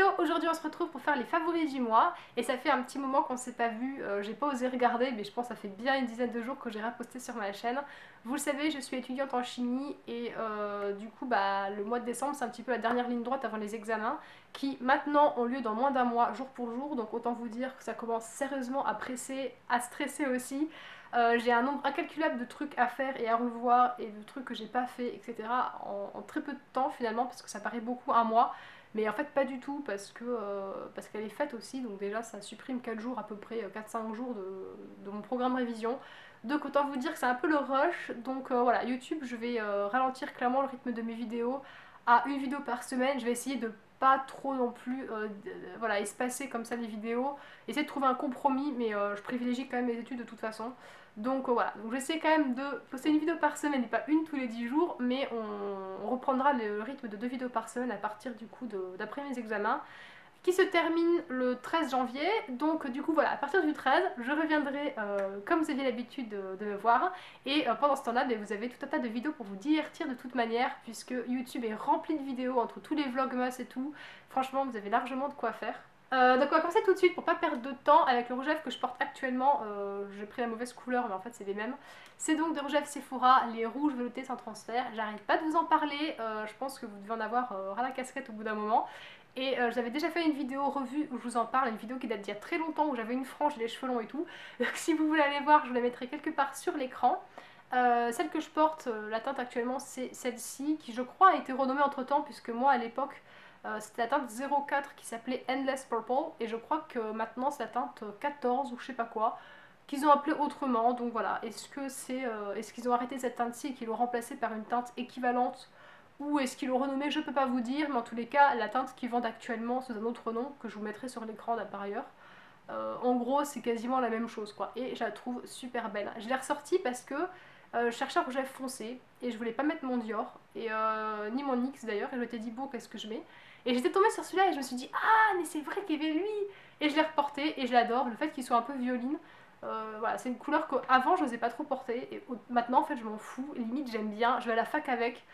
Hello, aujourd'hui on se retrouve pour faire les favoris du mois et ça fait un petit moment qu'on s'est pas vu, j'ai pas osé regarder mais je pense que ça fait bien une dizaine de jours que j'ai rien posté sur ma chaîne. Vous le savez, je suis étudiante en chimie et du coup le mois de décembre c'est un petit peu la dernière ligne droite avant les examens qui maintenant ont lieu dans moins d'un mois jour pour jour, donc autant vous dire que ça commence sérieusement à presser, à stresser aussi. J'ai un nombre incalculable de trucs à faire et à revoir et de trucs que j'ai pas fait, etc. en très peu de temps finalement parce que ça paraît beaucoup un mois. Mais en fait pas du tout parce qu'elle est faite aussi, donc déjà ça supprime 4 jours à peu près, 4-5 jours de mon programme révision. Donc autant vous dire que c'est un peu le rush, donc voilà, YouTube je vais ralentir clairement le rythme de mes vidéos à une vidéo par semaine, je vais essayer de pas trop non plus voilà, espacer comme ça les vidéos, essayer de trouver un compromis mais je privilégie quand même mes études de toute façon. Donc voilà, donc j'essaie quand même de poster une vidéo par semaine et pas une tous les 10 jours, mais on reprendra le rythme de 2 vidéos par semaine à partir du coup d'après mes examens, qui se termine le 13 janvier. Donc du coup voilà, à partir du 13, je reviendrai comme vous aviez l'habitude de me voir. Et pendant ce temps-là, vous avez tout un tas de vidéos pour vous divertir de toute manière, puisque YouTube est rempli de vidéos entre tous les vlogmas et tout. Franchement, vous avez largement de quoi faire. Donc on va commencer tout de suite pour pas perdre de temps avec le rouge à lèvres que je porte actuellement. J'ai pris la mauvaise couleur mais en fait c'est les mêmes. C'est donc des rouges à lèvres Sephora, les rouges veloutés sans transfert. J'arrête pas de vous en parler, je pense que vous devez en avoir ras la casquette au bout d'un moment. Et j'avais déjà fait une vidéo revue où je vous en parle, une vidéo qui date d'il y a très longtemps où j'avais une frange et les cheveux longs et tout. Donc si vous voulez aller voir, je vous la mettrai quelque part sur l'écran. Celle que je porte, la teinte actuellement, c'est celle-ci, qui je crois a été renommée entre temps, puisque moi à l'époque, c'était la teinte 04 qui s'appelait Endless Purple, et je crois que maintenant c'est la teinte 14 ou je sais pas quoi, qu'ils ont appelé autrement. Donc voilà, est-ce qu'ils ont arrêté cette teinte-ci et qu'ils l'ont remplacée par une teinte équivalente, ou est-ce qu'ils l'ont renommée, je peux pas vous dire, mais en tous les cas, la teinte qu'ils vendent actuellement sous un autre nom, que je vous mettrai sur l'écran par ailleurs, en gros c'est quasiment la même chose quoi, et je la trouve super belle. Je l'ai ressortie parce que je cherchais un rouge à lèvres foncé et je voulais pas mettre mon Dior et ni mon NYX d'ailleurs, et je m'étais dit bon, qu'est-ce que je mets, et j'étais tombée sur celui-là et je me suis dit ah mais c'est vrai qu'il y avait lui, et je l'ai reporté et je l'adore, le fait qu'il soit un peu violine. Voilà, c'est une couleur qu'avant je n'osais pas trop porter et maintenant en fait je m'en fous, limite j'aime bien, je vais à la fac avec,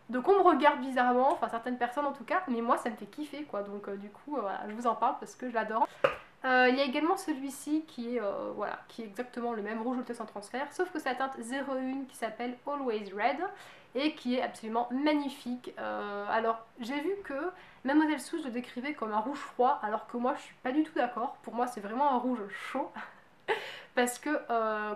donc on me regarde bizarrement, enfin certaines personnes en tout cas, mais moi ça me fait kiffer quoi, donc du coup voilà, je vous en parle parce que je l'adore. Il y a également celui-ci qui est, voilà, qui est exactement le même rouge velouté sans transfert, sauf que c'est la teinte 01 qui s'appelle Always Red et qui est absolument magnifique. Alors j'ai vu que Mademoiselle Sous le décrivait comme un rouge froid, alors que moi je suis pas du tout d'accord. Pour moi c'est vraiment un rouge chaud. Parce que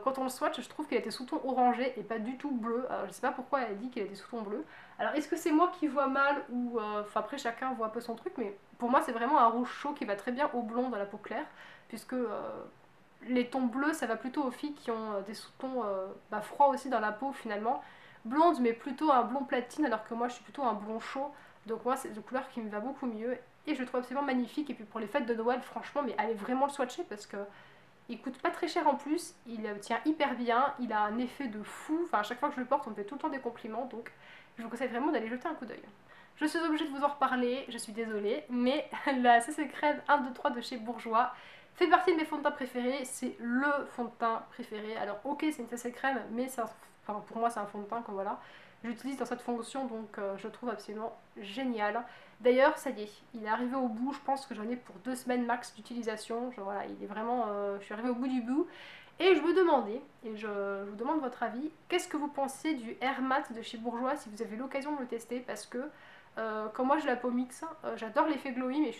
quand on le swatch, je trouve qu'il était sous ton orangé et pas du tout bleu. Alors je sais pas pourquoi elle dit qu'il était sous ton bleu. Alors est-ce que c'est moi qui vois mal ou... Enfin après chacun voit un peu son truc, mais pour moi c'est vraiment un rouge chaud qui va très bien au blond dans la peau claire. Puisque les tons bleus ça va plutôt aux filles qui ont des sous-tons froids aussi dans la peau finalement. Blonde mais plutôt un blond platine alors que moi je suis plutôt un blond chaud. Donc moi c'est une couleur qui me va beaucoup mieux. Et je le trouve absolument magnifique. Et puis pour les fêtes de Noël franchement, mais allez vraiment le swatcher parce que... il coûte pas très cher en plus, il tient hyper bien, il a un effet de fou, enfin à chaque fois que je le porte on me fait tout le temps des compliments, donc je vous conseille vraiment d'aller jeter un coup d'œil. Je suis obligée de vous en reparler, je suis désolée, mais la CC Crème 1, 2, 3 de chez Bourjois fait partie de mes fonds de teint préférés, c'est le fond de teint préféré. Alors ok c'est une CC Crème, mais enfin, pour moi c'est un fond de teint comme voilà. J'utilise dans cette fonction, donc je le trouve absolument génial. D'ailleurs, ça y est, il est arrivé au bout, je pense que j'en ai pour 2 semaines max d'utilisation. Voilà, il est vraiment, je suis arrivée au bout du bout. Et je me demandais, et je vous demande votre avis, qu'est-ce que vous pensez du Air Matte de chez Bourjois si vous avez l'occasion de le tester, parce que quand moi j'ai la peau mix, j'adore l'effet glowy, mais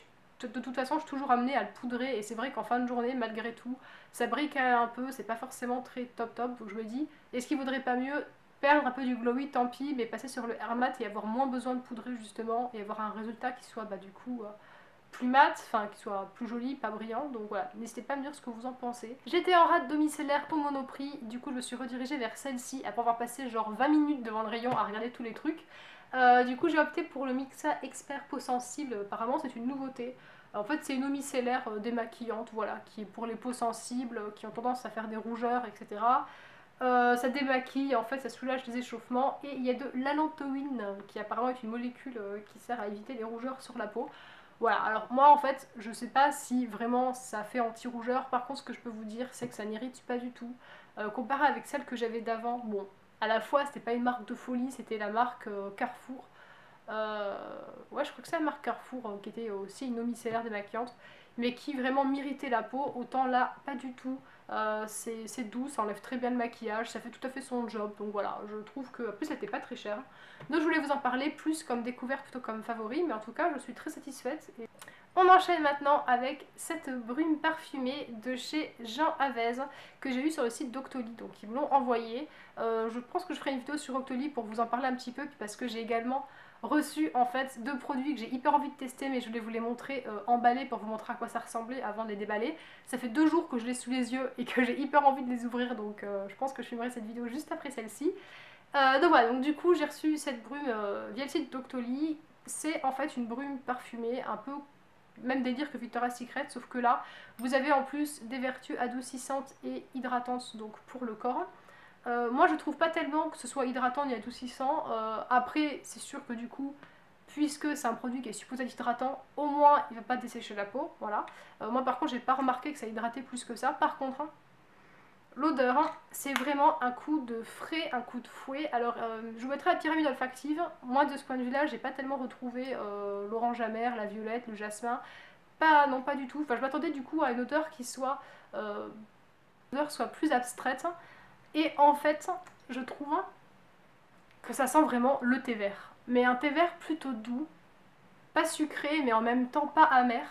de toute façon je suis toujours amenée à le poudrer, et c'est vrai qu'en fin de journée, malgré tout, ça brille quand même un peu, c'est pas forcément très top top, donc je me dis, est-ce qu'il vaudrait pas mieux perdre un peu du glowy, tant pis, mais passer sur le Air Matte et avoir moins besoin de poudrer justement, et avoir un résultat qui soit du coup plus mat, enfin qui soit plus joli, pas brillant. Donc voilà, n'hésitez pas à me dire ce que vous en pensez. J'étais en rate domiciliaire au Monoprix, du coup je me suis redirigée vers celle-ci après avoir passé genre 20 minutes devant le rayon à regarder tous les trucs. Du coup j'ai opté pour le Mixa Expert Peau Sensible, apparemment c'est une nouveauté. En fait c'est une eau micellaire démaquillante, voilà, qui est pour les peaux sensibles, qui ont tendance à faire des rougeurs, etc. Ça démaquille, en fait ça soulage les échauffements, et il y a de l'allantoïne qui apparemment est une molécule qui sert à éviter les rougeurs sur la peau. Voilà, alors moi en fait je sais pas si vraiment ça fait anti-rougeur, par contre ce que je peux vous dire c'est que ça n'irrite pas du tout. Comparé avec celle que j'avais d'avant, bon, à la fois c'était pas une marque de folie, c'était la marque Carrefour. Ouais, je crois que c'est la marque Carrefour qui était aussi une micellaire démaquillante, mais qui vraiment m'irritait la peau. Autant là, pas du tout. C'est doux, ça enlève très bien le maquillage, ça fait tout à fait son job. Donc voilà, je trouve que. En plus, elle était pas très chère. Donc je voulais vous en parler plus comme découverte plutôt comme favori, mais en tout cas, je suis très satisfaite. On enchaîne maintenant avec cette brume parfumée de chez Jean Avez que j'ai eu sur le site d'Octoly, donc ils me l'ont envoyé. Je pense que je ferai une vidéo sur Octoly pour vous en parler un petit peu parce que j'ai également reçu en fait 2 produits que j'ai hyper envie de tester, mais je voulais vous les montrer emballés pour vous montrer à quoi ça ressemblait avant de les déballer. Ça fait 2 jours que je l'ai sous les yeux et que j'ai hyper envie de les ouvrir, donc je pense que je filmerai cette vidéo juste après celle-ci. Donc voilà, donc du coup j'ai reçu cette brume via le site d'Octoly. C'est en fait une brume parfumée un peu même délire que Victoria's Secret, sauf que là vous avez en plus des vertus adoucissantes et hydratantes donc pour le corps. Moi je trouve pas tellement que ce soit hydratant ni adoucissant. Après c'est sûr que du coup, puisque c'est un produit qui est supposé être hydratant, au moins il va pas dessécher la peau, voilà. Moi par contre j'ai pas remarqué que ça hydratait plus que ça. Par contre, l'odeur, c'est vraiment un coup de frais, un coup de fouet. Alors, je vous mettrai la pyramide olfactive. Moi, de ce point de vue-là, j'ai pas tellement retrouvé l'orange amer, la violette, le jasmin. Pas, non, pas du tout. Enfin, je m'attendais du coup à une odeur qui soit, plus abstraite. Et en fait, je trouve que ça sent vraiment le thé vert. Mais un thé vert plutôt doux, pas sucré, mais en même temps pas amer.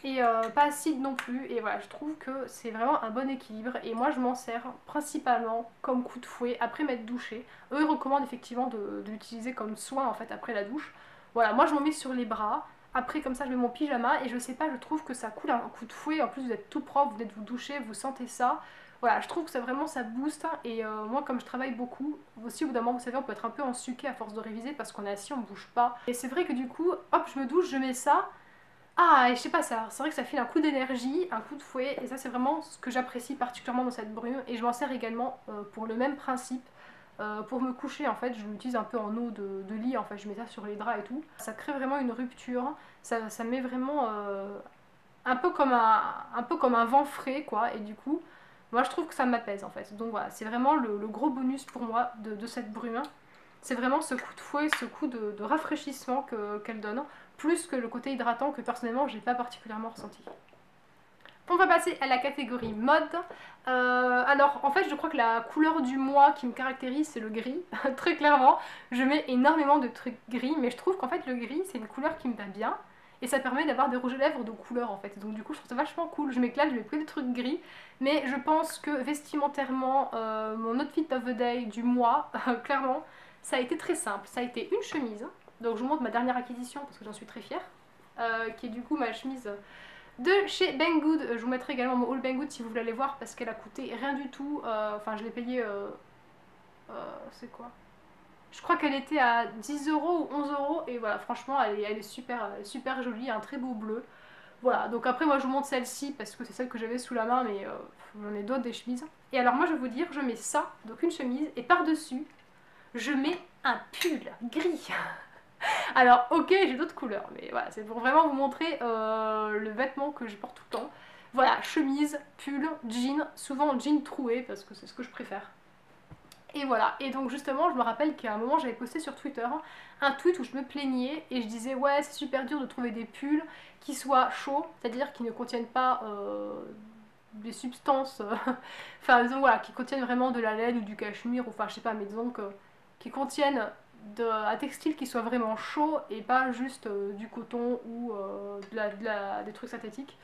Et pas acide non plus, et voilà, je trouve que c'est vraiment un bon équilibre, et moi je m'en sers principalement comme coup de fouet après m'être douché. Eux ils recommandent effectivement de l'utiliser comme soin en fait après la douche. Voilà, moi je m'en mets sur les bras, après comme ça je mets mon pyjama, et je sais pas, je trouve que ça coule un coup de fouet, en plus vous êtes tout propre, vous venez de vous doucher, vous sentez ça. Voilà, je trouve que ça vraiment ça booste, et moi comme je travaille beaucoup, aussi au bout d'un moment vous savez on peut être un peu ensuqué à force de réviser parce qu'on est assis, on bouge pas. Et c'est vrai que du coup, hop je me douche, je mets ça. Ah, et je sais pas ça, c'est vrai que ça file un coup d'énergie, un coup de fouet, et ça c'est vraiment ce que j'apprécie particulièrement dans cette brume, et je m'en sers également pour le même principe, pour me coucher en fait, je l'utilise un peu en eau de lit, en fait je mets ça sur les draps et tout. Ça crée vraiment une rupture, ça met vraiment un peu comme un vent frais quoi, et du coup, moi je trouve que ça m'apaise en fait. Donc voilà, c'est vraiment le gros bonus pour moi de cette brume. C'est vraiment ce coup de fouet, ce coup de rafraîchissement qu'elle donne, plus que le côté hydratant que personnellement j'ai pas particulièrement ressenti. On va passer à la catégorie mode. Alors en fait je crois que la couleur du mois qui me caractérise c'est le gris, très clairement. Je mets énormément de trucs gris, mais je trouve qu'en fait le gris c'est une couleur qui me va bien. Et ça permet d'avoir des rouges à lèvres de couleur en fait. Donc du coup je trouve ça vachement cool, je m'éclate, je mets que des trucs gris. Mais je pense que vestimentairement, mon outfit of the day du mois, clairement, ça a été très simple. Ça a été une chemise. Donc je vous montre ma dernière acquisition parce que j'en suis très fière. Qui est du coup ma chemise de chez Banggood. Je vous mettrai également mon haul Banggood si vous voulez aller voir parce qu'elle a coûté rien du tout. Enfin je l'ai payée... c'est quoi? Je crois qu'elle était à 10 euros ou 11 euros et voilà, franchement elle est super jolie, un très beau bleu. Voilà, donc après moi je vous montre celle-ci parce que c'est celle que j'avais sous la main, mais j'en ai d'autres des chemises. Et alors moi je vais vous dire, je mets ça, donc une chemise, et par-dessus, je mets un pull gris. Alors ok, j'ai d'autres couleurs, mais voilà, c'est pour vraiment vous montrer le vêtement que je porte tout le temps. Voilà, chemise, pull, jean, souvent jean troué parce que c'est ce que je préfère. Et voilà, et donc justement je me rappelle qu'à un moment j'avais posté sur Twitter un tweet où je me plaignais et je disais ouais c'est super dur de trouver des pulls qui soient chauds, c'est-à-dire qui ne contiennent pas des substances, enfin disons voilà, qui contiennent vraiment de la laine ou du cachemire, ou enfin je sais pas, mais disons que qui contiennent un textile qui soit vraiment chaud et pas juste du coton ou des trucs synthétiques.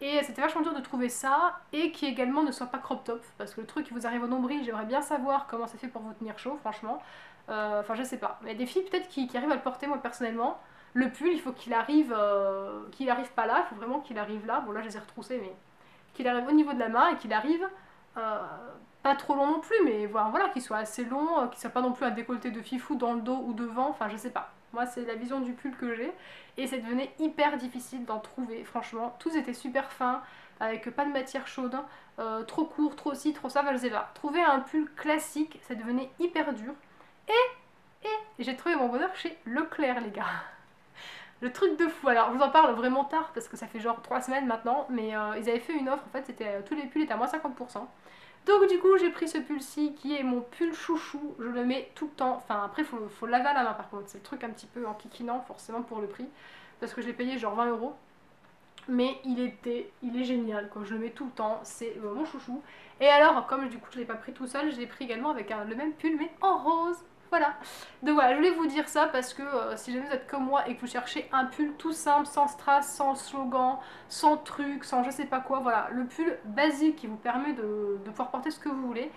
Et c'était vachement dur de trouver ça, et qui également ne soit pas crop top, parce que le truc qui vous arrive au nombril, j'aimerais bien savoir comment ça fait pour vous tenir chaud, franchement. Enfin, je sais pas. Mais il y a des filles peut-être qui arrivent à le porter, moi personnellement. Le pull, il faut qu'il arrive pas là, il faut vraiment qu'il arrive là. Bon, là, je les ai retroussés, mais qu'il arrive au niveau de la main et qu'il arrive euh, pas trop long non plus, mais voilà, qu'il soit assez long, qu'il soit pas non plus un décolleté de fifou dans le dos ou devant, enfin, je sais pas. Moi, c'est la vision du pull que j'ai. Et ça devenait hyper difficile d'en trouver, franchement. Tous étaient super fins, avec pas de matière chaude, trop court, trop ci, trop ça, enfin, je sais pas. Trouver un pull classique, ça devenait hyper dur. Et j'ai trouvé mon bonheur chez Leclerc, les gars. Le truc de fou. Alors, je vous en parle vraiment tard, parce que ça fait genre 3 semaines maintenant, mais ils avaient fait une offre, en fait, tous les pulls étaient à moins 50%. Donc du coup j'ai pris ce pull-ci qui est mon pull chouchou, je le mets tout le temps, enfin après faut laver à la main par contre, c'est le truc un petit peu enquiquinant forcément pour le prix, parce que je l'ai payé genre 20 €. Mais il est génial quoi, je le mets tout le temps, c'est mon chouchou. Et alors comme du coup je l'ai pas pris tout seul, je l'ai pris également avec le même pull mais en rose. Voilà, donc voilà, je voulais vous dire ça parce que si jamais vous êtes comme moi et que vous cherchez un pull tout simple, sans strass, sans slogan, sans truc, sans je sais pas quoi, voilà, le pull basique qui vous permet de pouvoir porter ce que vous voulez.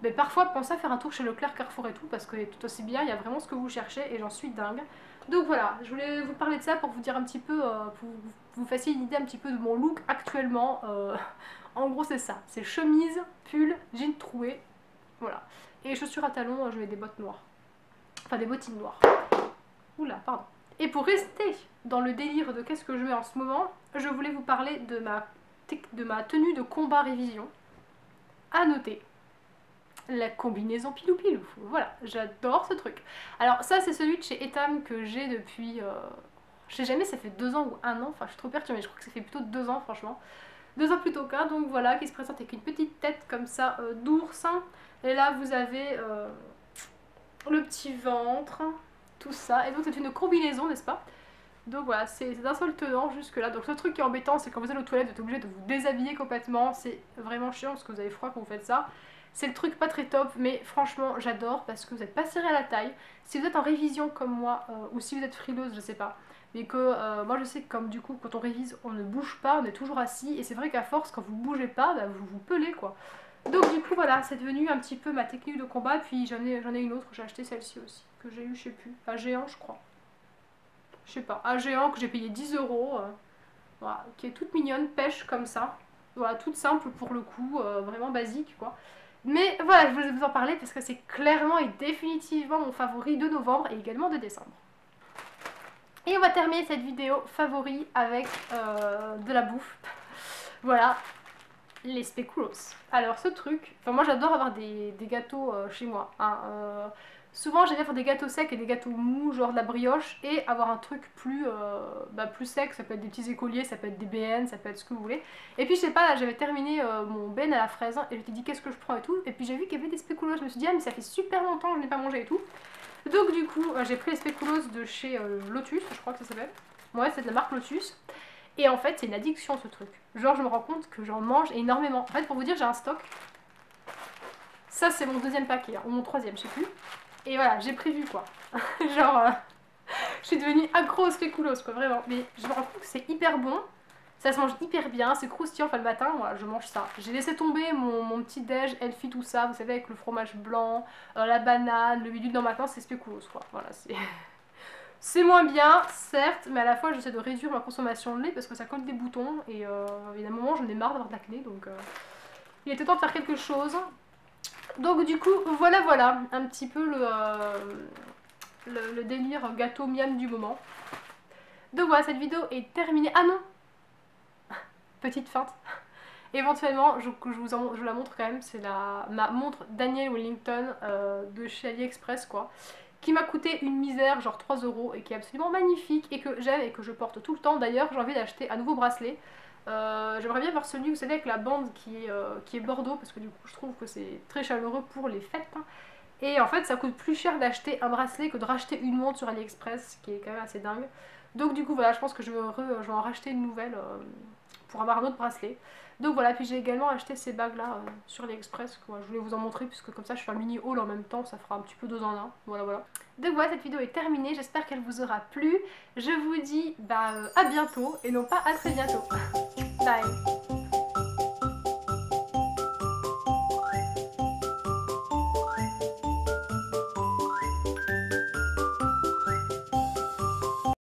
Mais parfois pensez à faire un tour chez Leclerc, Carrefour et tout parce que tout aussi bien, il y a vraiment ce que vous cherchez et j'en suis dingue. Donc voilà, je voulais vous parler de ça pour vous dire un petit peu, pour que vous fassiez une idée un petit peu de mon look actuellement. En gros c'est ça, c'est chemise, pull, jean troué, voilà. Et chaussures à talons, je mets des bottes noires. Enfin des bottines noires. Oula, pardon. Et pour rester dans le délire de qu'est-ce que je mets en ce moment, je voulais vous parler de ma tenue de combat révision. À noter, la combinaison pilou-pilou. Voilà, j'adore ce truc. Alors ça c'est celui de chez Etam que j'ai depuis... je sais jamais, ça fait 2 ans ou 1 an. Enfin je suis trop perturbée, je crois que ça fait plutôt 2 ans franchement. 2 ans plutôt qu'un, donc voilà, qui se présente avec une petite tête comme ça d'ours. Et là vous avez le petit ventre, tout ça. Et donc c'est une combinaison, n'est-ce pas? Donc voilà, c'est d'un seul tenant jusque là. Donc le truc qui est embêtant, c'est quand vous allez aux toilettes, vous êtes obligé de vous déshabiller complètement. C'est vraiment chiant parce que vous avez froid quand vous faites ça. C'est le truc pas très top, mais franchement j'adore parce que vous n'êtes pas serré à la taille. Si vous êtes en révision comme moi, ou si vous êtes frileuse, je sais pas, mais que moi je sais que comme du coup quand on révise on ne bouge pas, on est toujours assis, et c'est vrai qu'à force quand vous bougez pas, bah, vous vous pelez quoi. Donc du coup voilà, c'est devenu un petit peu ma technique de combat. Puis j'en ai une autre, j'ai acheté celle-ci aussi, que j'ai eu je sais plus, à Géant je crois. Je sais pas, à Géant que j'ai payé 10 €, voilà, qui est toute mignonne, pêche comme ça. Voilà, toute simple pour le coup, vraiment basique quoi. Mais voilà, je voulais vous en parler parce que c'est clairement et définitivement mon favori de novembre et également de décembre. Et on va terminer cette vidéo favori avec de la bouffe. Voilà, les spéculoos. Alors ce truc, enfin moi j'adore avoir des gâteaux chez moi. Hein, souvent j'aime bien faire des gâteaux secs et des gâteaux mous, genre de la brioche, et avoir un truc plus, plus sec. Ça peut être des petits écoliers, ça peut être des BN, ça peut être ce que vous voulez. Et puis je sais pas, là j'avais terminé mon Ben à la fraise et je m'étais dit qu'est-ce que je prends et tout. Et puis j'ai vu qu'il y avait des spéculoos, je me suis dit ah mais ça fait super longtemps que je n'ai pas mangé et tout. Donc du coup j'ai pris les spéculoos de chez Lotus, je crois que ça s'appelle. Ouais, c'est de la marque Lotus. Et en fait c'est une addiction ce truc. Genre je me rends compte que j'en mange énormément. En fait pour vous dire j'ai un stock. Ça c'est mon 2e paquet, hein, ou mon 3e, je sais plus. Et voilà, j'ai prévu quoi. Genre je suis devenue accro aux spéculoos quoi, vraiment. Mais je me rends compte que c'est hyper bon. Ça se mange hyper bien, c'est croustillant. Enfin le matin, voilà, je mange ça. J'ai laissé tomber mon petit déj, Elfie, tout ça. Vous savez avec le fromage blanc, la banane, le bidule. Non maintenant c'est spéculoos quoi. Voilà, c'est... C'est moins bien, certes, mais à la fois j'essaie de réduire ma consommation de lait parce que ça colle des boutons et il y a un moment j'en ai marre d'avoir de l'acné, donc il était temps de faire quelque chose. Donc du coup, voilà un petit peu le délire gâteau miam du moment. Donc voilà, cette vidéo est terminée. Ah non, petite feinte. Éventuellement, je vous la montre quand même, c'est ma montre Daniel Wellington de chez AliExpress quoi. Qui m'a coûté une misère, genre 3 € et qui est absolument magnifique et que j'aime et que je porte tout le temps. D'ailleurs j'ai envie d'acheter un nouveau bracelet. J'aimerais bien voir celui, vous savez, avec la bande qui est bordeaux, parce que du coup je trouve que c'est très chaleureux pour les fêtes. Hein. Et en fait ça coûte plus cher d'acheter un bracelet que de racheter une montre sur AliExpress, ce qui est quand même assez dingue. Donc du coup voilà, je pense que je vais en racheter une nouvelle pour avoir un autre bracelet. Donc voilà, puis j'ai également acheté ces bagues là sur AliExpress, quoi. Je voulais vous en montrer puisque comme ça je fais un mini haul en même temps, ça fera un petit peu 2 en 1, voilà. Donc voilà, cette vidéo est terminée, j'espère qu'elle vous aura plu. Je vous dis à bientôt et non pas à très bientôt. Bye.